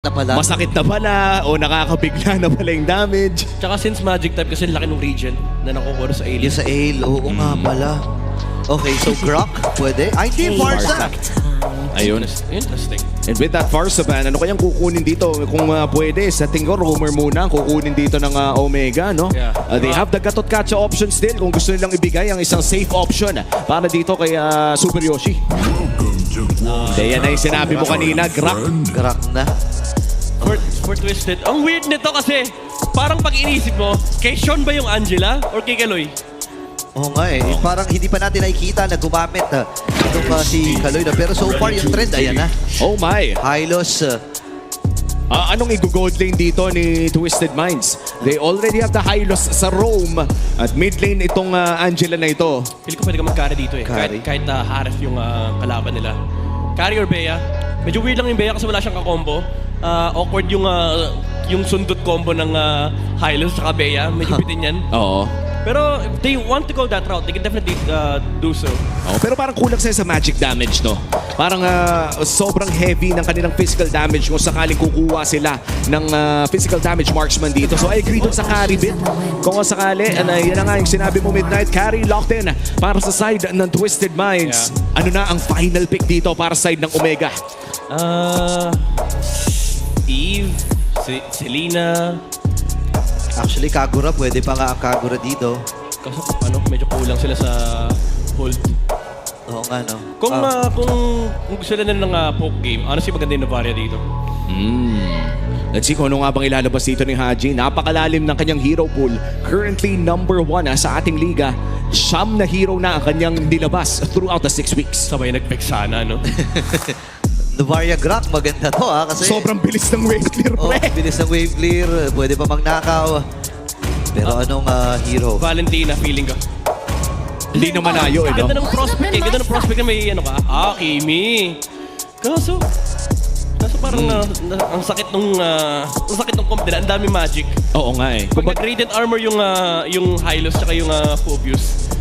na pala. Masakit na pala o nakakabigla na pala yung damage. Tsaka since magic type kasi laki ng region na nakukuha sa alien. Yung sa Ale, oo nga pala. Okay, so Grok, pwede? Ay, hindi, Farsa. Ayun. Interesting. And with that Farsa ban, ano kayang kukunin dito? Kung pwede, sa tingin ko, rumor muna ang kukunin dito ng Omega, no? Yeah. They have the Gatot Kacha option still kung gusto nilang ibigay ang isang safe option para dito kay Super Yoshi. Kaya na yung sinabi mo kanina, Grok. Grok na. For Twisted. Ang weird nito kasi parang pag inisip mo, kay Sean ba yung Angela or kay Kaloy? Oo nga eh. Parang hindi pa natin nakikita na gumamit itong si Kaloy na. Pero so far yung trend, ayan na. Oh my! Hylos. Anong i-gold lane dito ni Twisted Minds? They already have the Hylos sa Rome at mid lane itong Angela na ito. Feel ko pwede ka mag-carry dito eh. Carry? Kahit Harif yung kalaban nila. Carry or Bea. Medyo weird lang yung Bea kasi wala siyang kakombo. Awkward yung sundot combo ng Hylos sa Bea. Medyo bitin yan. Oo. Pero if they want to go that route, they can definitely do so. Pero parang kulang sila sa magic damage, no? Parang sobrang heavy ng kanilang physical damage kung sakaling kukuha sila ng physical damage marksman dito. So I agree dun sa carry bit. Kung sakali, yan na nga yung sinabi mo, Midnight, carry locked in para sa side ng Twisted Minds. Yeah. Ano na ang final pick dito para sa side ng Omega? Eve, Selena. Actually, Kagura, pwede pa nga ang Kagura dito. Kaso medyo kulang sila sa hold. Oo nga, no? Kung gusto nila ng poke game, honestly maganda yung Novaria dito. Let's see kung ano nga bang ilalabas dito ni Haji. Napakalalim ng kanyang hero pool. Currently number 1 sa ating liga. Siyam na hero na ang kanyang nilabas throughout the 6 weeks. Sabay nag-pick sana, no? Novaria Grok, maganda to kasi... Sobrang bilis ng wave clear, Oh, pre. bilis ng wave clear. Pwede pa magnakaw. Pero anong hero? Valentina, feeling ko. Hindi na malayo, eh, no? Ganda ng prospect eh. Ganda ng prospect na may ano ka. Kimi. Kaso parang ang sakit nung comp nila. Ang dami magic. Oo nga eh. Pag nag-radiant armor yung Hylos tsaka yung Phobius,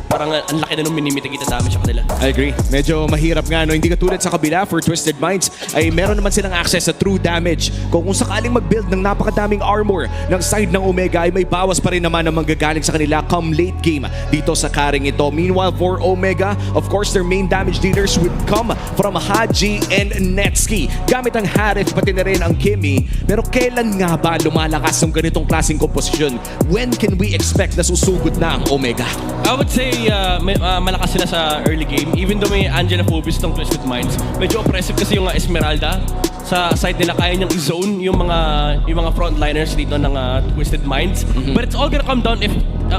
parang ang laki na nung minimitigate ang damage sa kanila. I agree. Medyo mahirap nga, no? Hindi katulad sa kabila for Twisted Minds ay meron naman silang access sa true damage. Kung sakaling mag-build ng napakadaming armor ng side ng Omega ay may bawas pa rin naman na manggagaling sa kanila come late game dito sa carrying ito. Meanwhile for Omega, of course their main damage dealers would come from Haji and Netsuki. Gamit ang Harith pati na rin ang Kimi. Pero kailan nga ba lumalakas ng ganitong klaseng komposisyon? When can we expect na susugod na ang Omega? I would say malakas sila sa early game. Even though may Angela Phobius ng Twisted Minds, medyo oppressive kasi yung Esmeralda. Sa side nila kaya niyang i-zone yung mga frontliners dito ng Twisted Minds. But it's all gonna come down if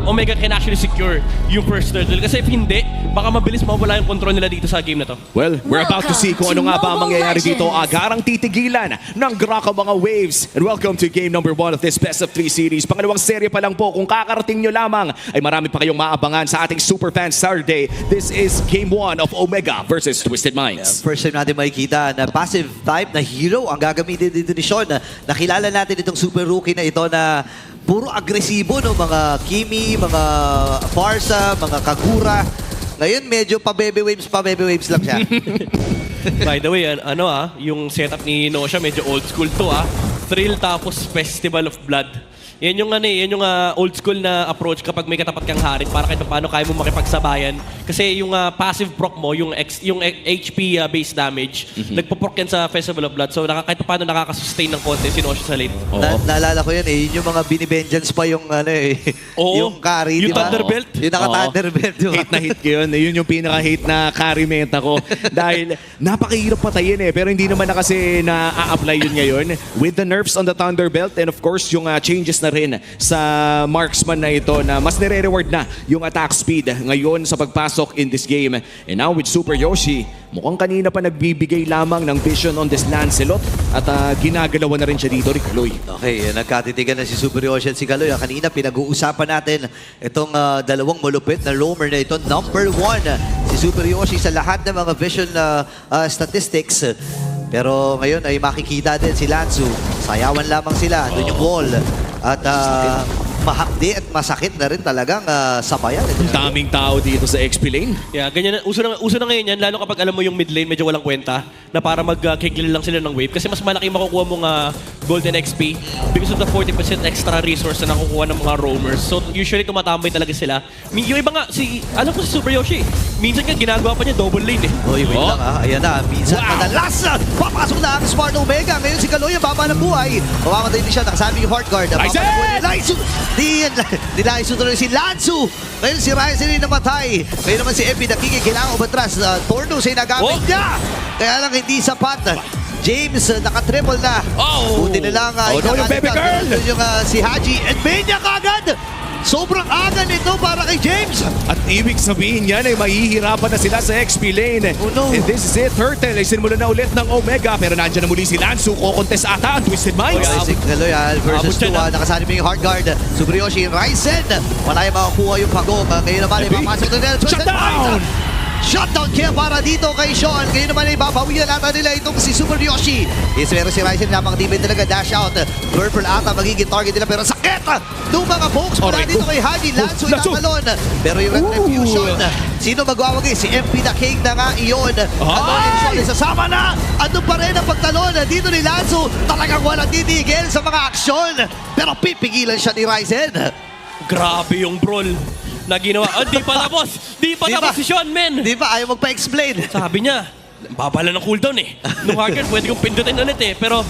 Omega can actually secure yung first turtle. Kasi if hindi, baka mabilis mawala yung control nila dito sa game na to. Well, we're about to see kung ano nga ba ang mangyayari dito. Agarang titigilan ng Grok ang mga waves. And welcome to game number 1 of this Best of 3 series. Pangalawang serye pa lang po. Kung kakarating nyo lamang, ay marami pa kayong maabangan sa ating Superfan Saturday. This is game 1 of Omega versus Twisted Minds. First time natin makikita na passive type na hero ang gagamitin dito ni Sean. Nakilala natin itong super rookie na ito na puro agresibo, no? Mga Kimi, mga Farsa, mga Kagura. Ngayon medyo pabebe waves lang siya. By the way, yung setup ni Nosha medyo old school to Thrill tapos Festival of Blood. Yan yung old school na approach kapag may katapat kang Harith para kahit paano kaya mo makipagsabayan. Kasi yung passive proc mo, yung HP based damage, nagpo-proc yan sa Festival of Blood. So kahit paano nakakasustain ng konti si Nosha sa lane. Naalala ko yan yun yung mga bini-vengeance pa yung yung carry, yung di ba? Thunderbelt. Yung naka-Thunderbelt, di ba? Hate na hate ko yun. Yun yung pinaka-hate na carry meta ko. Dahil napakahirap patayin pero hindi naman na kasi na-a-apply yun ngayon. With the nerfs on the Thunderbelt and of course yung changes na rin sa marksman na ito na mas nire-reward na yung attack speed ngayon sa pagpasok in this game. And now with Super Yoshi, mukhang kanina pa nagbibigay lamang ng vision on this Lancelot at ginagalawan na rin siya dito ni Kaloy. Okay, nagkatitigan na si Super Yoshi at si Kaloy. Kanina pinag-uusapan natin itong dalawang malupit na roamer na ito. Number 1, si Super Yoshi sa lahat ng mga vision statistics. Pero ngayon ay makikita din si Lanzu. Sayawan lamang sila. Doon yung wall. At mahapdi at masakit na rin talagang sabayan. Ang daming tao dito sa XP lane. Yeah, ganyan. Uso na ngayon yan, lalo kapag alam mo yung mid lane, medyo walang kwenta, na para mag-kill lang sila ng wave. Kasi mas malaki makukuha mong golden XP because of the 40% extra resource na nakukuha ng mga roamers. So usually tumatambay talaga sila. Yung iba nga, alam ko si Super Yoshi, minsan nga ginagawa pa niya double lane eh. Wait lang ayan na, minsan madalas papasok na ang Smart Omega. Ngayon si Kaloy ang baba ng buhay. Mamamatay din siya, nakasabi yung Heart Guard. Ang baba ng buhay ni Laisu. Nilaisu tuloy si Lansu. Ngayon si Ryzen ay namatay. Ngayon naman si Epi nakikig, kailangan umatras. Tornus ay nagamit niya. Kaya lang hindi sapat. James, naka-triple na. Buti na lang. Yung baby girl! Yung si Haji. And Mania kagad. Sobrang aga nito para kay James. At ibig sabihin yan ay mahihirapan na sila sa XP lane. Oh no. And this is it. Turtle ay sinimula na ulit ng Omega. Pero nandiyan na muli si Lansu. Kokontes ata ang Twisted Minds. Si Kaloy versus 2. Nakasali mo yung Hard Guard. Super Yoshi, Ryzen. Wala yung makakuha yung pagong. Ngayon naman ay papasok na nila. Shutdown! Shutdown kill para dito kay Sean. Ngayon naman ay babawian ata nila itong si Super Yoshi. Pero si Ryzen lamang teammate talaga. Dash out. Purple ata magiging target nila. Pero sakit ng mga pokes mula dito kay Haji. Lansu itamalon. Pero yung retribution. Sino magwawagi? Si MP the King na nga iyon. Sasama na. Ano pa rin ang pagtalon dito ni Lansu. Talagang walang titigil sa mga aksyon. Pero pipigilan siya ni Ryzen. Grabe yung brawl na ginawa. Di pa tapos! Di pa tapos si Sean, men! Di ba? Ayaw magpa-explain. Sabi niya, babala ng cooldown eh. Nung hardcore, pwede kong pindutin ulit eh. Pero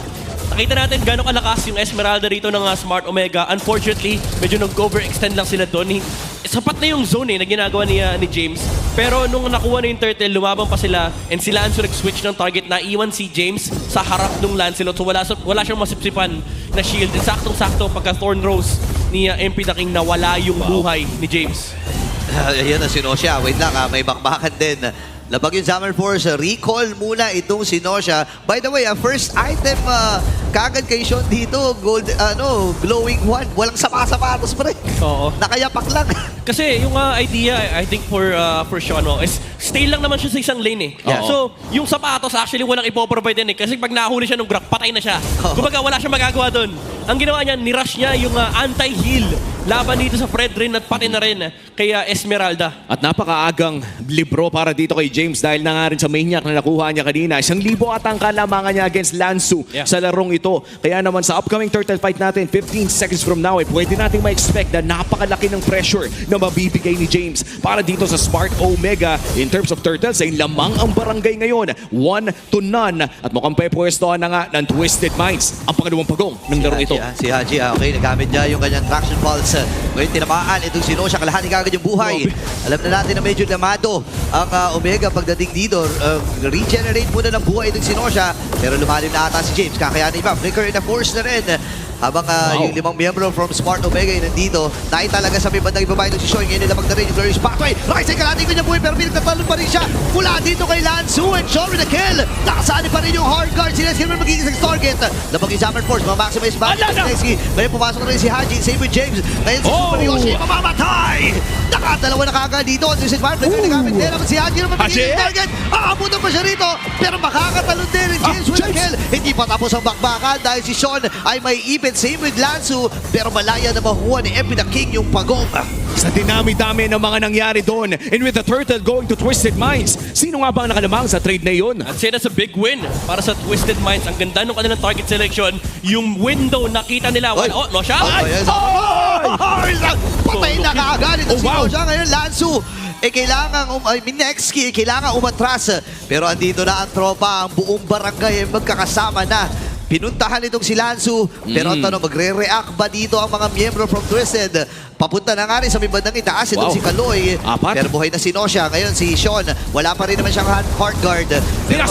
nakita natin gano'ng kalakas yung Esmeralda rito ng Smart Omega. Unfortunately, medyo nag-overextend lang sila doon. Sapat na yung zone eh na ginagawa ni James. Pero nung nakuha na yung turtle, lumabang pa sila and si Lancer switch ng target na iwan si James sa harap ng Lancelot. So wala siyang masipsipan na shield. And saktong-sakto pagka Thorn Rose ni MP the King na wala yung buhay ni James. Ayan na si Nosha. Wait lang may bakbakan din. Labag yung Summer Force. Recall muna itong si Nosha. By the way, first item kagad kay Sean dito. Gold, glowing one. Walang sapatos pa rin. Oo. Nakayapak lang. Kasi yung idea, I think for Sean, is stay lang naman siya sa isang lane eh. Yeah. So, yung sapatos actually walang ipoprovide din eh. Kasi pag nahuli siya ng Grok, patay na siya. Kumbaga wala siyang magagawa doon. Ang ginawa niya, nirush niya yung anti-heal laban dito sa Fredrin at pati na rin kay Esmeralda. At napakaagang libro para dito kay James dahil na nga rin sa maniac na nakuha niya kanina. 1,000 at ang kalamangan niya against Lansu sa larong ito. Kaya naman sa upcoming turtle fight natin, 15 seconds from now, pwede nating ma-expect na napakalaki ng pressure na mabibigay ni James para dito sa Smart Omega. In terms of turtles, ay lamang ang barangay ngayon. 1-0. At mukhang pwestohan na nga ng Twisted Minds ang pangalawang pagong ng larong ito. Si Haji, okay, nagamit niya yung kanyang traction pulse. Ngayon tinamaan itong si Nosha, kalahati kagad yung buhay. Alam na natin na medyo lamado ang Omega pagdating dito. Regenerate muna ng buhay itong si Nosha, pero lumalim na ata si James. Kakayanin ba? Flicker in the force na rin. Habang yung 5 miyembro from Smart Omega ay nandito, talaga sa may bandang ibaba itong si Shoy. Ngayon nila magdarin yung Glorious Pathway. Ryzen kalahati ko niya buhay, pero pinagtatalon pa rin siya. Mula dito kay Lansu and Shoy with a kill. Nakasali pa rin yung Hard Guard. Sila Silver magiging sa target. Labag yung Summer Force, mamaximize ba? Ngayon pumasok na rin si Haji, same with James. Ngayon si Super Yoshi, mamamatay! Nakadalawa na kagad dito. This is Smart Omega nagamit din. Naman si Haji naman magiging target. Aabutan pa siya rito, pero makakatalon din ni James with a kill. Hindi pa tapos ang bakbakan dahil si Sean ay may ipin. Same with Lansu, pero malaya na makuha ni MP the King yung pagong. Sa dinami-dami ng mga nangyari doon, and with the turtle going to Twisted Minds, sino nga ba ang nakalamang sa trade na yun? I'd say that's a big win para sa Twisted Minds. Ang ganda ng kanilang target selection, yung window nakita nila. No siya? Patay na kaagad ito si Nosha. Ngayon Lansu, next key, kailangan umatras. Pero andito na ang tropa, ang buong barangay ay magkakasama na. Pinuntahan itong si Lansu, pero ang tanong, magre-react ba dito ang mga miyembro from Twisted? Papunta na nga rin sa may bandang itaas itong si Kaloy. Pero buhay na si Nosha. Ngayon si Sean, wala pa rin naman siyang heart guard. Pero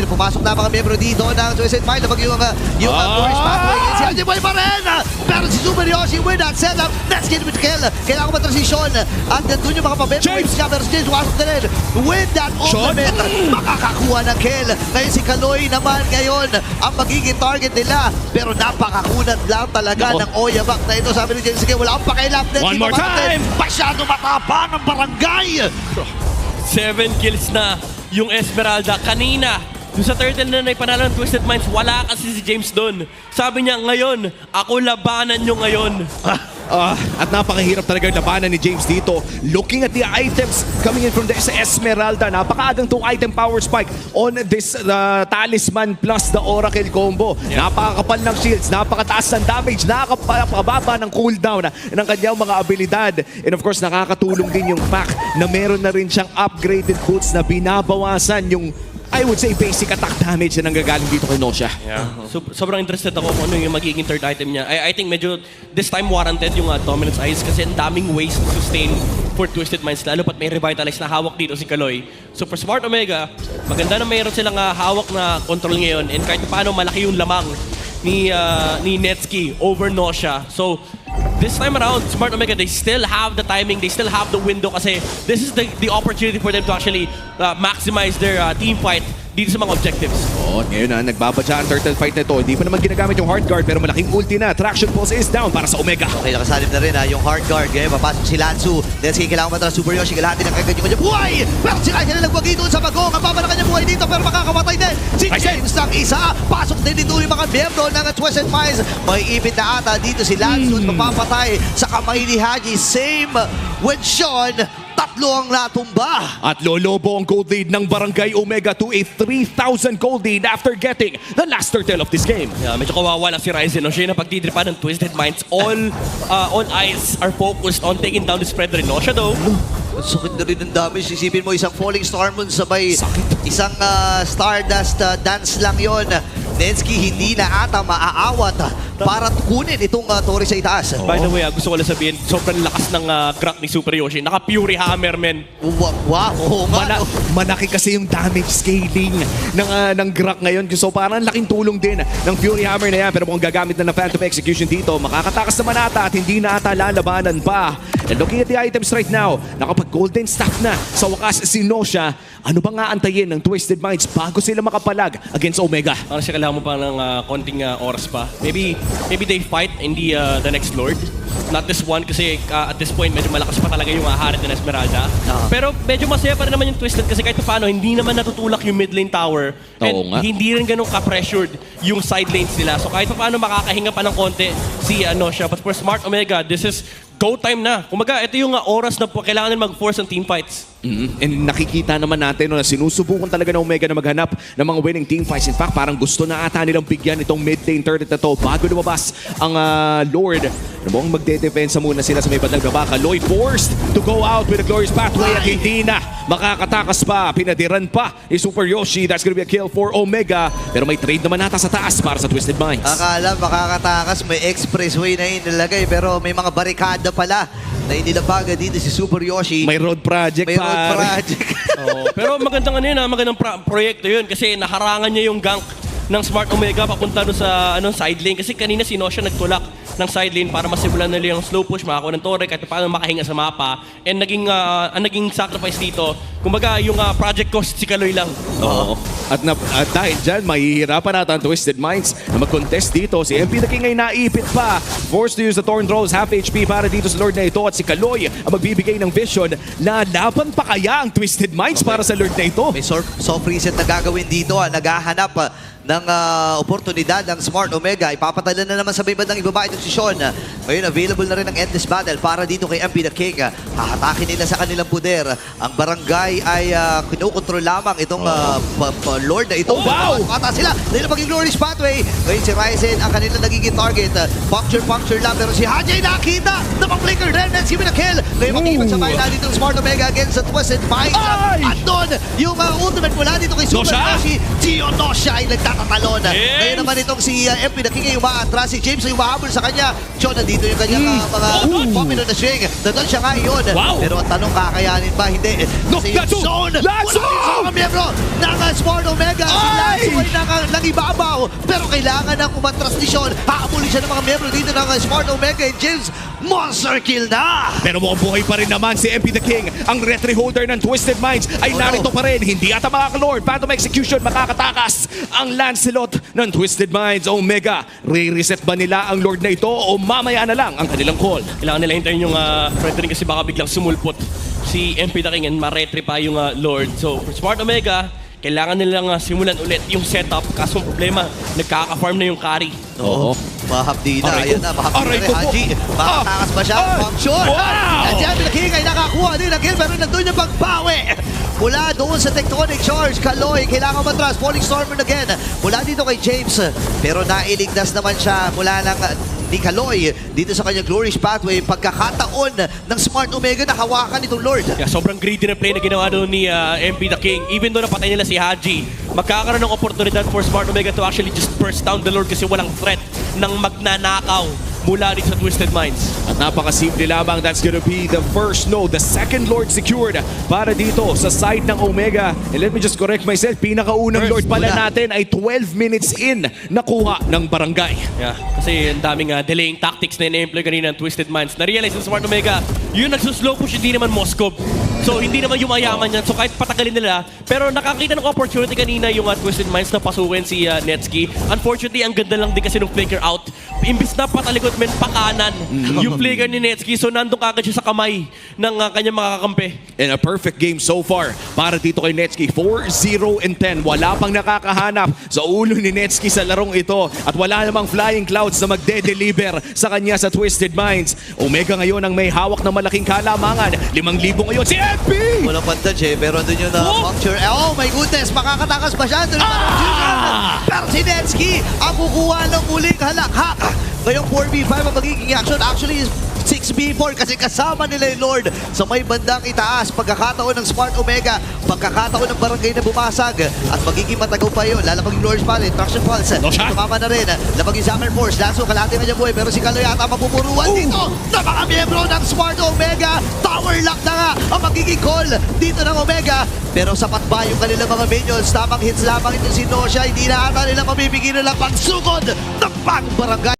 pumasok na mga miyembro dito ng Twisted Mind. Labag yung Glorious Pathway. Si Haji buhay pa rin! Pero si Super Yoshi with that setup. Let's get with kill. Kailangan matras si Sean. At nandun yung mga pamembro. James! Pero si James pumasok na rin. With that ultimate, makakakuha ng kill. Ngayon si Kaloy naman ngayon ang magiging target nila. Pero napakakunat lang talaga ng Oyabak na ito. Sabi ni James, wala akong pakailan. One more time! Masyado matapang ang barangay! 7 kills na yung Esmeralda. Kanina, yung sa turtle na naipanalo ng Twisted Minds, wala kasi si James doon. Sabi niya, ngayon, ako labanan nyo ngayon. At napakahirap talaga labanan ni James dito. Looking at the items coming in from the Esmeralda. Napakaagang tong item power spike on this Talisman plus the Oracle combo. Napakakapal ng shields, napakataas ng damage, nakakababa ng cooldown ng kanyang mga abilidad. And of course, nakakatulong din yung fact na meron na rin siyang upgraded boots na binabawasan yung I would say basic attack damage na nanggagaling dito kay Nosha. Sobrang interested ako kung ano yung magiging third item niya. I think medyo this time warranted yung Dominance Eyes kasi ang daming ways to sustain for Twisted Minds, lalo pat may Revitalize na hawak dito si Kaloy. So for Smart Omega, maganda na mayroon silang hawak na control ngayon, and kahit paano malaki yung lamang ni Netsky over Nosha. So this time around, Smart Omega, they still have the timing, they still have the window kasi this is the opportunity for them to actually maximize their team fight dito sa mga objectives. Ngayon nagbabadya ang turtle fight na ito. Hindi pa naman ginagamit yung hard guard pero malaking ulti na. Traction pulse is down para sa Omega. Okay, nakasalib na rin yung hard guard. Ngayon, papasok si Lanzu. Netsky, kailangan matara Super Yoshi. Kalahati ng kanyang buhay! Pero si Raisen na nagwagi doon sa bagong. Ang baba na kanyang buhay dito pero makakamatay din. Si James ng isa. Pasok din dito yung mga miyembro ng Twisted Minds. May ipit na ata dito si Lanzu. Mapapatay sa kamay ni Haji. Same with Sean. Tatlo ang natumba. At lolobo ang gold lead ng Barangay Omega to a 3,000 gold lead after getting the last turtle of this game. Medyo kawawa lang si Ryzen. Siya na pagdidripa ng Twisted Minds. All eyes are focused on taking down the spread rin. Siya though. Ang sakit na rin ng damage. Isipin mo, isang Falling Star Moon sabay isang Stardust dance lang yon. Netsky hindi na ata maaawat para kunin itong Torre sa itaas. By the way, gusto ko lang sabihin, sobrang lakas ng crack ni Super Yoshi. Naka-Fury Hammer, men. Wow, oo nga, no? Malaki kasi yung damage scaling ng Grak ngayon. So parang laking tulong din ng Fury Hammer na yan. Pero mukhang gagamit na ng Phantom Execution dito. Makakatakas naman ata at hindi na ata lalabanan pa. And looking at the items right now, nakapag-golden staff na sa wakas si Nosha. Ano ba nga antayin ng Twisted Minds bago sila makapalag against Omega? Parang siya kailangan mo pa ng konting oras pa. Maybe they fight in the next Lord. Not this one kasi at this point medyo malakas pa talaga yung Harit ng Esmeralda. Pero medyo masaya pa rin naman yung Twisted kasi kahit paano hindi naman natutulak yung mid lane tower. And hindi rin ganun ka-pressured yung side lanes nila. So kahit paano makakahinga pa ng konti si Nosha. But for Smart Omega, this is go time na. Kumaga, ito yung oras na kailangan nila mag-force ang team fights. And nakikita naman natin na sinusubukan talaga ng Omega na maghanap ng mga winning team fights. In fact, parang gusto na ata nilang bigyan itong mid-lane turret na to bago lumabas ang Lord. Mukhang magde-defensa muna sila sa may bandang baba. Kaloy forced to go out with a glorious pathway at hindi na makakatakas pa. Pinadiran pa ni Super Yoshi. That's gonna be a kill for Omega. Pero may trade naman ata sa taas para sa Twisted Minds. Akala makakatakas, may expressway na inilagay pero may mga barikada pala na inilabaga dito si Super Yoshi. May road project May road project. Pero magandang magandang proyekto yun kasi naharangan niya yung gank ng Smart Omega papunta doon sa side lane kasi kanina si Nosha nagtulak ng side lane para masimulan nila yung slow push, makakuha ng torre kahit paano makahinga sa mapa, and naging sacrifice dito kumbaga yung project cost si Kaloy lang. Oo. At dahil dyan, mahihirapan natin ang Twisted Minds na mag-contest dito. Si MP the King ay naipit pa. Forced to use the Thorn Throws, half HP para dito sa Lord na ito. At si Kaloy ang magbibigay ng vision. Lalaban pa kaya ang Twisted Minds para sa Lord na ito? May soft reset na gagawin dito. Naghahanap ng oportunidad ng Smart Omega. Ipapatala na naman sa may bandang ibaba itong si Sean. Ngayon, available na rin ang Endless Battle para dito kay MP the King. Hahatakin nila sa kanilang puder. Ang barangay ay kinukontrol lamang itong Lord na ito. Oh, wow! Mata sila. Dahil maging glorious pathway. Ngayon si Ryzen ang kanilang nagiging target. Puncture lang. Pero si Haji nakita na pang-flicker rin. Let's give it a kill. Ngayon makikipagsabayan na dito ng Smart Omega against the Twisted Minds. At doon, yung ultimate mula dito kay Super Yoshi. Si Nosha ay nagtatatalon. Ngayon naman itong si MP the King ay umaatras. Si James ay umahabol sa kanya. John, nandito yung kanyang mga pomino na swing. Nandun siya nga yun. Pero ang tanong, kakayanin ba? Hindi. Kasi yung zone. Lanzo! Sa mga miyembro ng Smart Omega. Si Lanzo ay nangibabaw. Pero kailangan ng umatras ni Sean. Haabulin siya ng mga miyembro dito ng Smart Omega. And James, monster kill na! Pero mukhang buhay pa rin naman si MP the King. Ang retry holder ng Twisted Minds ay narito pa rin. Hindi ata makakalord. Phantom Execution makakatakas ang Lancelot ng Twisted Minds. Omega, re-reset ba nila ang Lord na ito o mamaya na lang ang kanilang call? Kailangan nila hintayin yung retry kasi baka biglang sumulpot si MP the King and ma-retry pa yung Lord. So for Smart Omega, kailangan nilang simulan ulit yung setup. Kaso ang problema, nagkaka-farm na yung carry. Oo. Mahapdi na. Aray Ayan ko. na. Mahapdi Aray na ko rin. po. Haji. Makatakas ba siya? Function. Wow! Nandiyan, Pinakingay nakakuha din ang kill. Pero nandun yung pagbawi. Mula doon sa Tectonic Charge. Kaloy, kailangan matras. Falling Stormer again. Mula dito kay James. Pero nailigtas naman siya mula ng ni Kaloy dito sa kanyang Glorious Pathway. Pagkakataon ng Smart Omega na hawakan itong Lord. Yeah, sobrang greedy na play na ginawa doon ni MP the King. Even though napatay nila si Haji, magkakaroon ng oportunidad for Smart Omega to actually just burst down the Lord kasi walang threat ng magnanakaw mula rin sa Twisted Minds. At napakasimple lamang, that's gonna be the first node, the second Lord secured para dito sa side ng Omega. And let me just correct myself, pinakaunang First, Lord pala muna. natin ay 12 minutes in nakuha ng barangay. Yeah, kasi ang daming delaying tactics na ina-employ kanina ng Twisted Minds. Na-realize ng Smart Omega, yung nagsuslow push hindi naman Moskov. So hindi naman yumayaman yan. So kahit patagalin nila, pero nakakita ng opportunity kanina yung Twisted Minds na pasukin si Netsky. Unfortunately, ang ganda lang din kasi ng flicker out. Imbis na patalikod men pakanan yung flicker ni Netsky. So nandun kagad siya sa kamay ng kanyang mga kakampi. And a perfect game so far para dito kay Netsky. 4-0-10. Wala pang nakakahanap sa ulo ni Netsky sa larong ito. At wala namang flying clouds na magde-deliver sa kanya sa Twisted Minds. Omega ngayon ang may hawak ng malaking kalamangan. 5,000 ngayon si MP! Walang pantage eh, pero doon yung puncture. Oh my goodness, makakatakas ba siya? Doon pero si Netsky ang kukuha ng muling halakhak. Ngayong 4v5 ang magiging action. Actually, 6v4 kasi kasama nila yung Lord sa may bandang itaas. Pagkakataon ng Smart Omega, pagkakataon ng barangay na bumasag at magiging matagaw pa yun. Lalabag yung Lord's Palette, Traction Pulse. No shot. Tumama na rin. Labag yung Summer Force. Lasso, kalahati na niya buhay. Pero si Kaloy yata mapupuruan dito na mga miyembro ng Smart Omega. Tower lock na nga ang magiging call dito ng Omega. Pero sapat ba yung kanilang mga minions? Tamang hits lamang ito si Nosha. Hindi na ata nila mabibigyan nila pagsugod ng pang barangay.